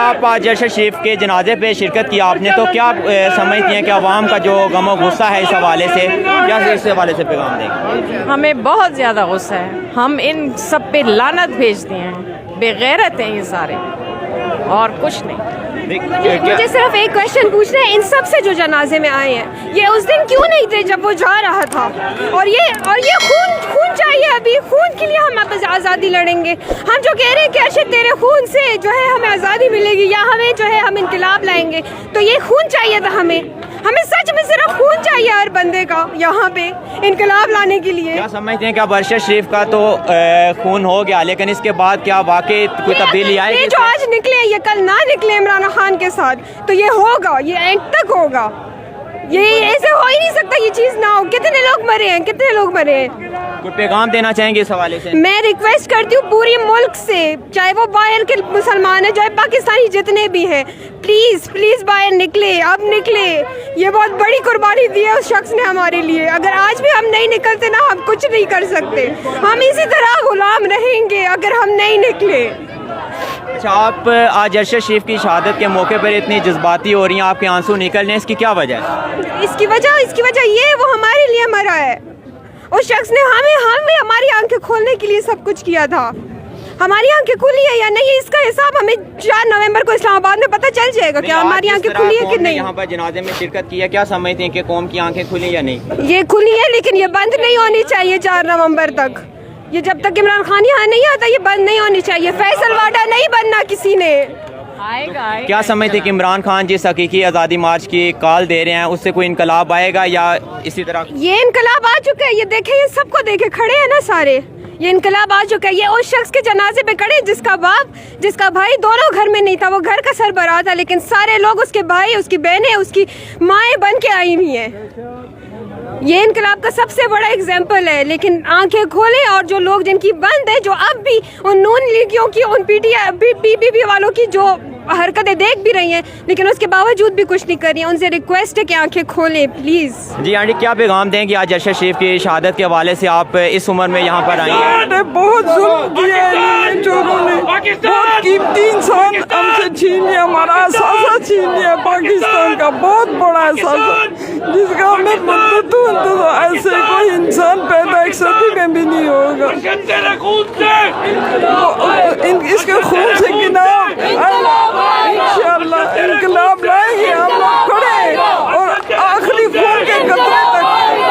آپ آج جرشد شریف کے جنازے پہ شرکت کی آپ نے، تو کیا سمجھتی ہیں کہ عوام کا جو غم و غصہ ہے اس حوالے سے، کیا اس حوالے سے پیغام دیں گے؟ ہمیں بہت زیادہ غصہ ہے، ہم ان سب پہ لعنت بھیجتے ہیں، بے غیرت ہیں یہ سارے، اور کچھ نہیں۔ مجھے صرف ایک کویشچن پوچھنا ہے، ان سب سے جو جنازے میں آئے ہیں یہ اس دن کیوں نہیں تھے جب وہ جا رہا تھا؟ اور یہ خون چاہیے، ابھی خون کے لیے ہم اب آزادی لڑیں گے۔ ہم جو کہہ رہے ہیں کہ ارشد تیرے خون سے جو ہے ہمیں آزادی ملے گی یا ہمیں جو ہے ہم انقلاب لائیں گے، تو یہ خون چاہیے تھا ہمیں سچ میں صرف خون چاہیے ہر بندے کا یہاں پہ انقلاب لانے کے لیے۔ کیا سمجھتے ہیں کہ اب ارشد شریف کا تو خون ہو گیا، لیکن اس کے بعد کیا واقعی کوئی تبدیلی آئے گی؟ یہ جو آج نکلے یہ کل نہ نکلے عمران خان کے ساتھ، تو یہ ہوگا، یہ اینڈ تک ہوگا، یہ ایسے ہو ہی نہیں سکتا یہ چیز نہ ہو۔ کتنے لوگ مرے ہیں کوئی پیغام دینا چاہیں گے اس حوالے سے؟ میں ریکویسٹ کرتی ہوں پوری ملک سے، چاہے وہ باہر کے مسلمان ہیں چاہے پاکستانی جتنے بھی ہیں، پلیز باہر نکلے، اب نکلے۔ یہ بہت بڑی قربانی دی ہے اس شخص نے ہمارے لیے، اگر آج بھی ہم نہیں نکلتے نا ہم کچھ نہیں کر سکتے، ہم اسی طرح غلام رہیں گے اگر ہم نہیں نکلے۔ اچھا، آپ آج ارشد شریف کی شہادت کے موقع پر اتنی جذباتی ہو رہی ہیں، آپ کے آنسو نکل رہے ہیں، اس کی کیا وجہ ہے؟ اس کی وجہ یہ وہ ہمارے لیے مرا ہے، اس شخص نے ہمیں ہماری آنکھیں کھولنے کے لیے سب کچھ کیا تھا۔ ہماری آنکھیں کھلی ہے یا نہیں اس کا حساب ہمیں 4 نومبر کو اسلام آباد میں پتہ چل جائے گا کہ ہماری آنکھیں کھلی ہے کہ نہیں۔ یہاں پر جنازے میں شرکت کی ہے، کیا سمجھتے ہیں کہ قوم کی آنکھیں کھلی یا نہیں؟ یہ کھلی ہے لیکن یہ بند نہیں ہونی چاہیے 4 نومبر تک، یہ جب تک عمران خان یہاں نہیں آتا یہ بند نہیں ہونی چاہیے۔ فیصل واڈا نہیں بننا کسی نے۔ کیا سمجھتے ہیں کہ عمران خان جس حقیقی آزادی مارچ کی کال دے رہے ہیں اس سے کوئی انقلاب آئے گا یا اسی طرح؟ یہ انقلاب آ چکا ہے، یہ دیکھیں، یہ سب کو دیکھے کھڑے ہیں نا سارے، یہ انقلاب آ چکا ہے۔ یہ اس شخص کے جنازے پہ کھڑے جس کا باپ جس کا بھائی دونوں گھر میں نہیں تھا، وہ گھر کا سربراہ تھا، لیکن سارے لوگ اس کے بھائی، اس کی بہنیں، اس کی مائیں بن کے آئی ہوئی ہیں۔ یہ انقلاب کا سب سے بڑا اگزامپل ہے، لیکن آنکھیں کھولیں، اور جو لوگ جن کی بند ہے، جو اب بھی ان نون لیگیوں کی، ان پی پی والوں کی جو حرکتیں دیکھ بھی رہی ہیں لیکن اس کے باوجود بھی کچھ نہیں کر رہی ہیں، ان سے ریکویسٹ ہے کہ آنکھیں کھولیں پلیز۔ جی آنٹی، کیا پیغام دیں گے آج ارشد شریف کی شہادت کے حوالے سے؟ آپ اس عمر میں یہاں پر آئی ہیں۔ بہت ظلم کیا ہے ان چوروں نے، بہت قیمتی انسان ہم سے چھین لیا، ہمارا اثاثہ چھین لیا، پاکستان کا بہت بڑا اثاثہ جس کا ہمیں مدت ایسے کوئی انسان پیدا ایک صدی میں بھی نہیں ہوگا۔ اس کے خون سے گنا انشاءاللہ انقلاب لائیں گے، ہم لوگ کھڑے اور آخری خون کے قطرے تک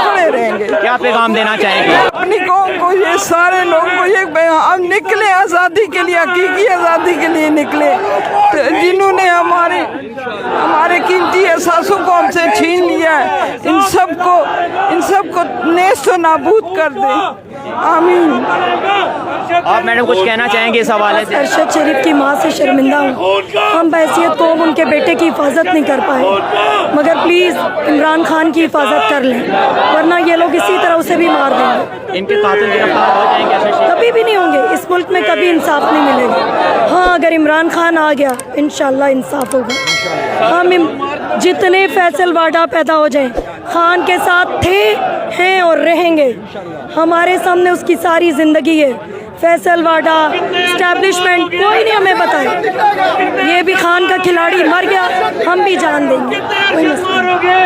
کھڑے رہیں گے۔ کیا پیغام دینا چاہیں گے؟ اپنی قوم کو، یہ سارے لوگوں کو یہ ہم نکلے آزادی کے لیے، حقیقی آزادی کے لیے نکلے، جنہوں نے ہمارے قیمتی احساسوں کو ہم سے چھین لیا ہے، ان سب کو نیست و نابود کر دے، آمین۔ آپ میڈم کچھ کہنا چاہیں گے اس حوالے سے؟ ارشد شریف کی ماں سے شرمندہ ہوں، ہم بحیثیت قوم ان کے بیٹے کی حفاظت نہیں کر پائے، مگر پلیز عمران خان کی حفاظت کر لیں، ورنہ یہ لوگ اسی طرح اسے بھی مار دیں گے۔ ان کے قاتل گرفتار ہو جائیں گے؟ کبھی بھی نہیں ہوں گے، اس ملک میں کبھی انصاف نہیں ملے گا۔ ہاں، اگر عمران خان آ گیا انشاءاللہ انصاف ہوگا۔ ہم جتنے فیصل واڈا پیدا ہو جائیں خان کے ساتھ تھے، ہیں اور رہیں گے، ہمارے سامنے اس کی ساری زندگی ہے۔ فیصل واڈا اسٹیبلشمنٹ کوئی نہیں ہمیں بتائے، یہ بھی خان کا کھلاڑی مر گیا، ہم بھی جان دیں گے، کوئی مسئلہ نہیں۔